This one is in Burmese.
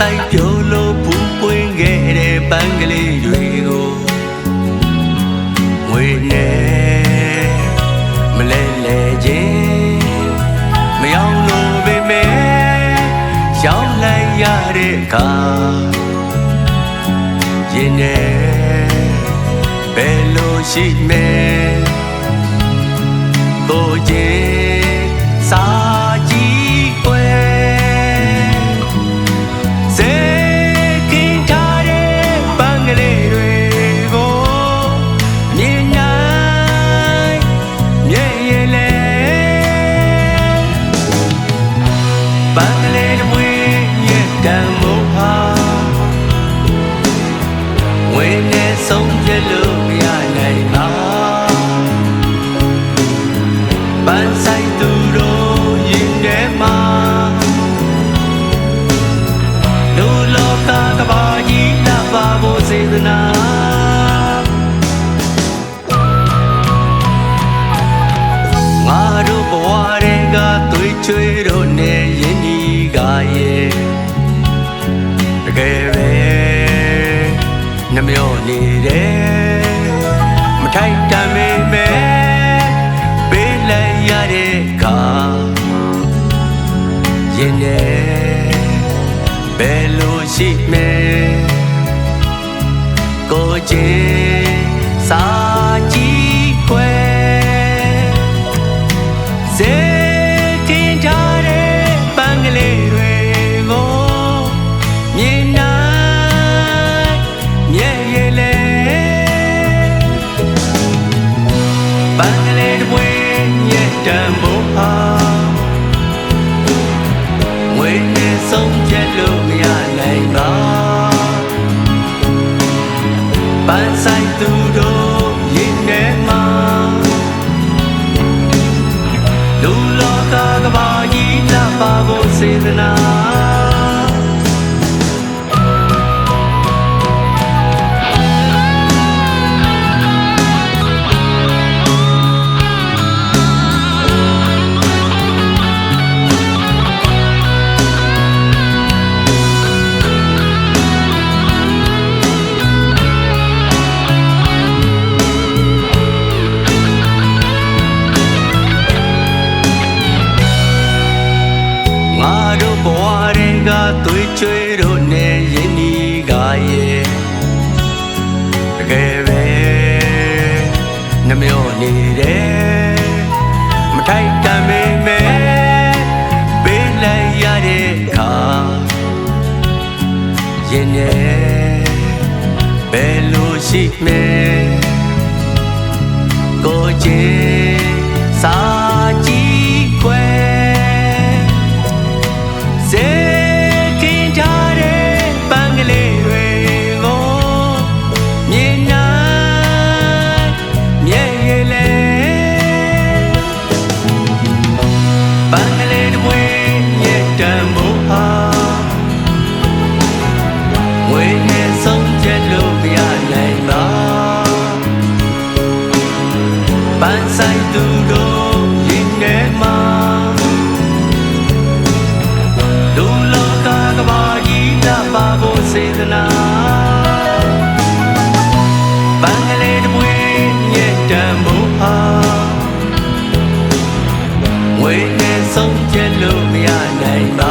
ဆိုင်ပြိုလို့ပူပွင့်ခဲ့တဲ့ပန်းကလေးတွေကိုငွေနဲ့မလဲလဲခြင်းမယောင်လို့ပဲမဲ့ရောက်လိုက်ရတဲ့အခါရင်နဲ့ဘယ်လိုရှိမယ်ကိုချင်းစာကြည့်ွယ်စေကင်းထားတဲ့ပန်းကလေးတွေကိုမြင်နိုင်မြဲရလေပန်းကလေးတွေရဲ့တန်မိုးဟာဝင်းနဲ့ဆုံးပြလို့မရနိုင်ပါပန်းဆိုင်သူတို့ရင်ထဲမှာလူလောကကဘာကြီးလာပါဖို့စေတနာငါတို့ဘဝတွေကသွေးချွေးတို့နဲ့ရင်းနှီးကရဲ့တကယ်ပဲနှမျောနေတယ်မထိုက်တန်ပေမဲ့ပေးလိုက်ရတဲ့အခါရင်နဲ့ဘယ်လိုရှိမယ်ကိုချင်းစာကြည့်ွယ်စေကင်းထားတဲ့ပန်းကလေးတွေကိုမြင်နိုင်မြဲရလေပန်းကလေးတွေရဲ့တန်ဖိုးဟာငွေနဲ့ဆုံးဖြတ်လို့မရနိုင်ပါပန်းဆိုင်သူတို့ရင်ထဲမှာလူလောကကဘာကြီးလာပါဖို့စေတနာငါတို့ဘဝတွေကသွေးချွေးတို့နဲ့ရင်းနှီးကရဲ့တကယ်ပဲနှမျောနေတယ်မထိုက်တန်ပေမဲ့ပေးလိုက်ရတဲ့အခါရင်နဲ့ဘယ်လိုရှိမယ်ကိုချင်းစာကြည့်ွယ်စေကင်းထားတဲ့ပန်းကလေးတွေကိုမြင်နိုင်မြဲရလေပန်းကလေးတွေရဲ့တန်ဖိုးဟာဝေနဲ့ဆုံးဖြတ်လို့မရနိုင်ပါပန်းဆိုင်သူတို့ရင်ထဲမှာပါဖို့စေတနာပန်းကလေးတွေရဲ့တန်ဖိုးဟာဝေနဲ့ဆုံးဖြတ်လို့မရနိုင်ပါ